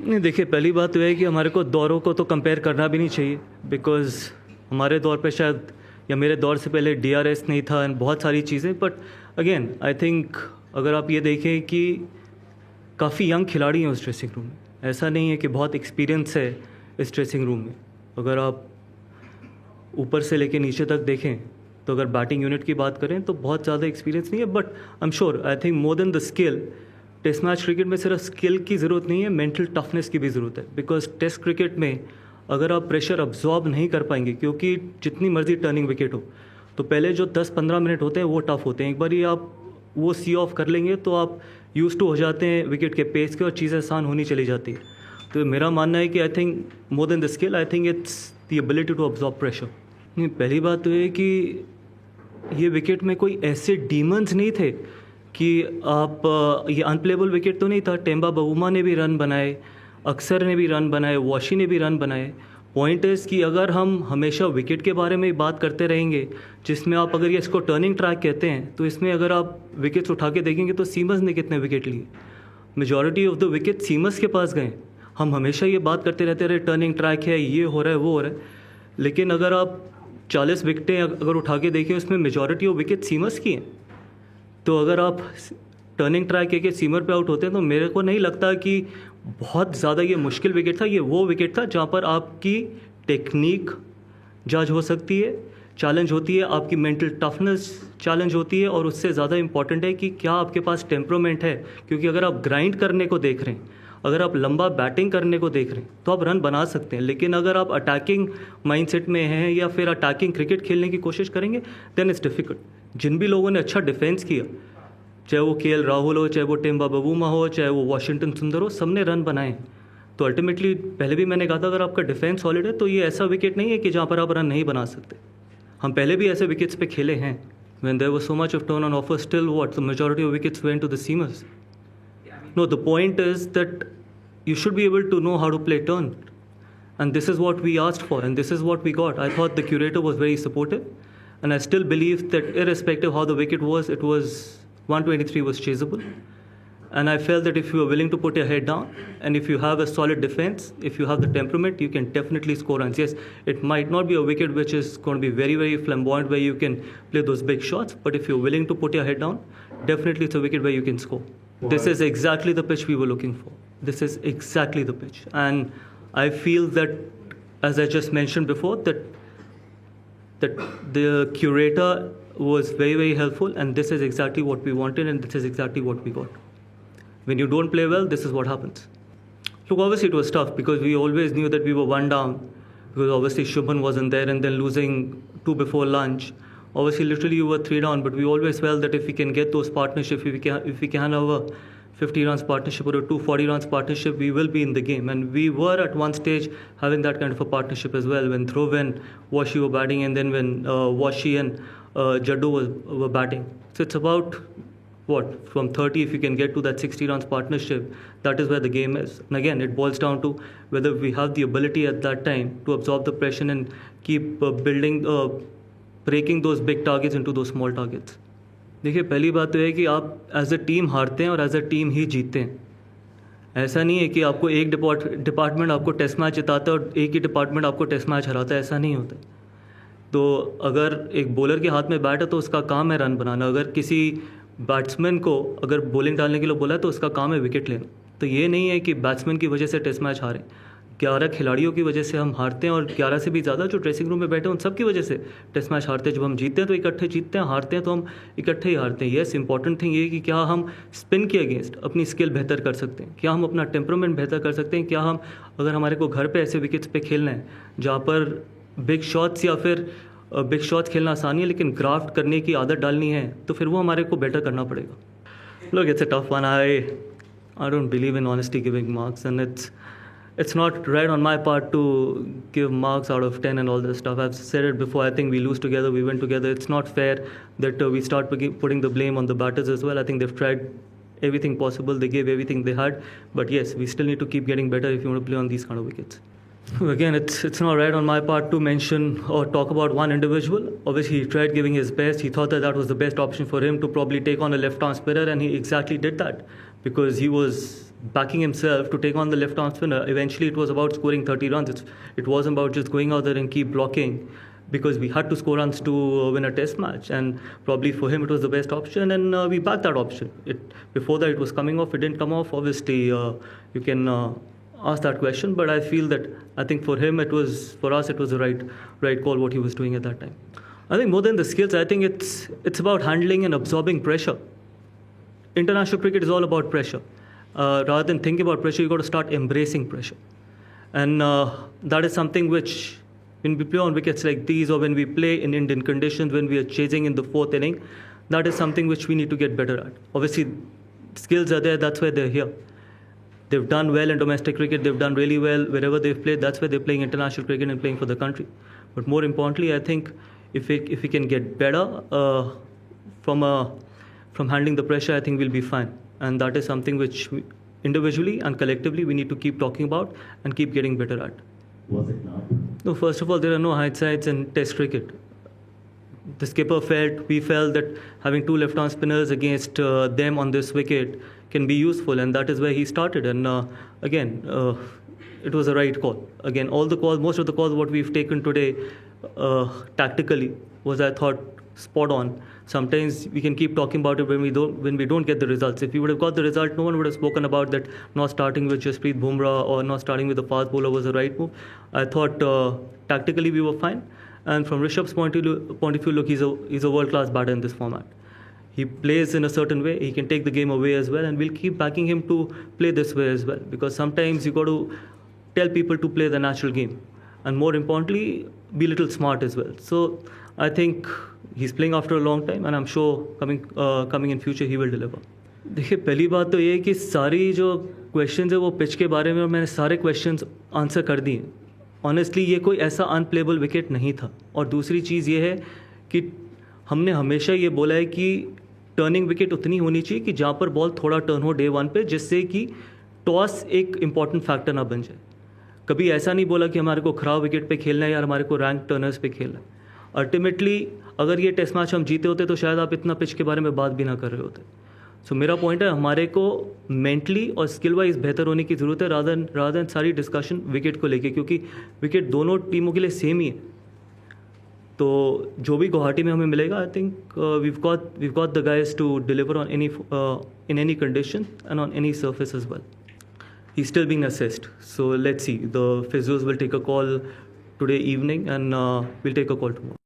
नहीं, देखिए, पहली बात तो है कि हमारे को दौरों को तो कंपेयर करना भी नहीं चाहिए, बिकॉज़ हमारे दौर पे शायद या मेरे दौर से पहले डीआरएस नहीं था एंड बहुत सारी चीज़ें। बट अगेन आई थिंक अगर आप ये देखें कि काफ़ी यंग खिलाड़ी हैं उस ड्रेसिंग रूम में, ऐसा नहीं है कि बहुत एक्सपीरियंस है इस ड्रेसिंग रूम में। अगर आप ऊपर से लेके नीचे तक देखें तो अगर बैटिंग यूनिट की बात करें तो बहुत ज़्यादा एक्सपीरियंस नहीं है, but I am sure, I think more than the skill, test match cricket में सिर्फ स्किल की ज़रूरत नहीं है, मेंटल टफनेस की भी ज़रूरत है। बिकॉज टेस्ट क्रिकेट में अगर आप प्रेशर अब्जॉर्ब नहीं कर पाएंगे, क्योंकि जितनी मर्जी टर्निंग विकेट हो तो पहले जो 10-15 मिनट होते हैं वो टफ होते हैं। एक बार ही आप वो सी ऑफ कर लेंगे तो आप यूज टू हो जाते हैं विकेट के पेस के और चीज़ें आसान होनी चली जाती है। तो मेरा मानना है कि I think more than the skill, I think it's the ability to absorb pressure. नहीं, पहली बात तो ये कि ये विकेट में कोई ऐसे डीमंस नहीं थे कि आप ये अनप्लेबल विकेट तो नहीं था। टेम्बा बवुमा ने भी रन बनाए, अक्सर ने भी रन बनाए, वॉशी ने भी रन बनाए। पॉइंट इज़ कि अगर हम हमेशा विकेट के बारे में ही बात करते रहेंगे, जिसमें आप अगर ये इसको टर्निंग ट्रैक कहते हैं, तो इसमें अगर आप विकेट्स उठा के देखेंगे तो सीमस ने कितने विकेट लिए, मेजॉरिटी ऑफ द विकेट सीमस के पास गए। हम हमेशा ये बात करते रहते रहे टर्निंग ट्रैक है, ये हो रहा है, वो हो रहा है, लेकिन अगर आप 40 विकेटें अगर उठा के देखें उसमें मेजॉरिटी ऑफ विकेट सीमर्स की हैं। तो अगर आप टर्निंग ट्रैक के सीमर पे आउट होते हैं तो मेरे को नहीं लगता कि बहुत ज़्यादा ये मुश्किल विकेट था। ये वो विकेट था जहाँ पर आपकी टेक्निक जज हो सकती है, चैलेंज होती है, आपकी मेंटल टफनेस चैलेंज होती है, और उससे ज़्यादा इंपॉर्टेंट है कि क्या आपके पास टेम्परामेंट है। क्योंकि अगर आप ग्राइंड करने को देख रहे हैं, अगर आप लंबा बैटिंग करने को देख रहे हैं तो आप रन बना सकते हैं, लेकिन अगर आप अटैकिंग माइंडसेट में हैं या फिर अटैकिंग क्रिकेट खेलने की कोशिश करेंगे देन इट्स डिफ़िकल्ट। जिन भी लोगों ने अच्छा डिफेंस किया, चाहे वो केएल राहुल हो, चाहे वो टेम्बा बवुमा हो, चाहे वो वाशिंगटन सुंदर हो, सबने रन बनाए। तो अल्टीमेटली पहले भी मैंने कहा था, अगर आपका डिफेंस सॉलिड है तो ये ऐसा विकेट नहीं है कि जहाँ पर आप रन नहीं बना सकते। हम पहले भी ऐसे विकेट्स पे खेले हैं, when there was so much of turn on offer, still what the majority of wickets went to the seamers. No, the point is that you should be able to know how to play turn. And this is what we asked for, and this is what we got. I thought the curator was very supportive, and I still believe that irrespective how the wicket was, it was 123 was chaseable. And I felt that if you are willing to put your head down, and if you have a solid defense, if you have the temperament, you can definitely score runs. Yes, it might not be a wicket which is going to be very, very flamboyant where you can play those big shots, but if you're willing to put your head down, definitely it's a wicket where you can score. Wow. This is exactly the pitch we were looking for. This is exactly the pitch. And I feel that, as I just mentioned before, that the curator was very, very helpful, and this is exactly what we wanted, and this is exactly what we got. When you don't play well, this is what happens. Look, obviously it was tough because we always knew that we were one down, because obviously Shubman wasn't there, and then losing 2 before lunch. Obviously, literally you were 3 down, but we always felt that if we can get those partnerships, if we can have a 50 runs partnership or a 240 runs partnership, we will be in the game. And we were at one stage having that kind of a partnership as well, when Dhruv and Washi were batting, and then when Washi and Jaddu were batting. So it's about, what, from 30, if you can get to that 60 runs partnership, that is where the game is. And again, it boils down to whether we have the ability at that time to absorb the pressure and keep breaking those big targets into those small targets. देखिए, पहली बात तो है कि आप as a team हारते हैं और एज अ टीम ही जीतते हैं। ऐसा नहीं है कि आपको एक डिपार्टमेंट आपको टेस्ट मैच जिताता है और एक ही डिपार्टमेंट आपको टेस्ट मैच हराता है, ऐसा नहीं होता। तो अगर एक बॉलर के हाथ में बैट है तो उसका काम है रन बनाना। अगर किसी बैट्समैन को अगर बॉलिंग डालने के लिए बोला है तो उसका काम है विकेट लेना। तो ये नहीं है कि बैट्समैन की वजह से टेस्ट मैच हारे, 11 खिलाड़ियों की वजह से हम हारते हैं, और 11 से भी ज़्यादा जो ड्रेसिंग रूम में बैठे हैं उन सब की वजह से टेस्ट मैच हारते हैं। जब हम जीतते हैं तो इकट्ठे जीतते हैं, हारते हैं तो हम इकट्ठे ही हारते हैं। येस, इंपॉर्टेंट थिंग ये है कि क्या हम स्पिन के अगेंस्ट अपनी स्किल बेहतर कर सकते हैं, क्या हम अपना टेम्परामेंट बेहतर कर सकते हैं, क्या हम, अगर हमारे को घर पर ऐसे विकेट्स पे खेलना है जहाँ पर बिग शॉट्स या फिर बिग शॉट्स खेलना आसानी है लेकिन ग्राफ्ट करने की आदत डालनी है, तो फिर वो हमारे को बेटर करना पड़ेगा। Look, it's a tough one. I don't believe in honestly giving marks, and it's not right on my part to give marks out of 10 and all this stuff. I've said it before. I think we lose together, we win together. It's not fair that we start putting the blame on the batters as well. I think they've tried everything possible. They gave everything they had. But yes, we still need to keep getting better if you want to play on these kind of wickets. Again, it's not right on my part to mention or talk about one individual. Obviously, he tried giving his best. He thought that was the best option for him to probably take on a left-arm spinner, and he exactly did that because he was backing himself to take on the left arm spinner. Eventually, it was about scoring 30 runs. It wasn't about just going out there and keep blocking, because we had to score runs to win a test match, and probably for him it was the best option, and we backed that option. Before that it was coming off, it didn't come off. Obviously, you can ask that question, but I feel that I think for him for us it was the right call what he was doing at that time. I think more than the skills, I think it's about handling and absorbing pressure. International cricket is all about pressure. Rather than thinking about pressure, you got to start embracing pressure, and that is something which, when we play on wickets like these, or when we play in Indian conditions, when we are chasing in the fourth inning, that is something which we need to get better at. Obviously, skills are there, that's why they're here. They've done well in domestic cricket, they've done really well wherever they've played, that's why they're playing international cricket and playing for the country. But more importantly, I think if we can get better from handling the pressure, I think we'll be fine. And that is something which individually and collectively we need to keep talking about and keep getting better at. Was it not? No, first of all, there are no hindsights in Test cricket. The skipper we felt that having two left-arm spinners against them on this wicket can be useful, and that is where he started. And again, it was a right call. Again, most of the calls what we've taken today tactically was, I thought, spot on. Sometimes we can keep talking about it when we don't get the results. If we would have got the result, no one would have spoken about that. Not starting with Jasprit Bumrah or not starting with a fast bowler was the right move. I thought tactically we were fine. And from Rishabh's point of view, look, he's a world-class batter in this format. He plays in a certain way. He can take the game away as well, and we'll keep backing him to play this way as well. Because sometimes you got to tell people to play the natural game, and more importantly, be a little smart as well. So I think he's playing after a long time, and I'm sure coming in future he will deliver. देखिए, पहली बात तो ये है कि सारी जो questions है वो पिच के बारे में मैंने सारे क्वेश्चंस आंसर कर दिए. ऑनेस्टली ये कोई ऐसा अनप्लेबल विकेट नहीं था. और दूसरी चीज़ ये है कि हमने हमेशा ये बोला है कि टर्निंग विकेट उतनी होनी चाहिए कि जहाँ पर बॉल थोड़ा टर्न हो डे वन पे, जिससे कि टॉस एक इम्पॉर्टेंट फैक्टर ना बन जाए. कभी ऐसा नहीं बोला कि हमारे को खराब विकेट पे खेलना है या हमारे को रैंक टर्नर्स पे खेलना है. अल्टीमेटली अगर ये टेस्ट मैच हम जीते होते तो शायद आप इतना पिच के बारे में बात भी ना कर रहे होते. सो मेरा पॉइंट है, हमारे को मेंटली और स्किल वाइज बेहतर होने की ज़रूरत है रादर देन सारी डिस्कशन विकेट को लेके, क्योंकि विकेट दोनों टीमों के लिए सेम ही है. तो जो भी गुवाहाटी में हमें मिलेगा, I think we've got the guys to deliver on in any condition and on any surface as well. He's still being assessed. So let's see. The physios will take a call today evening, and we'll take a call tomorrow.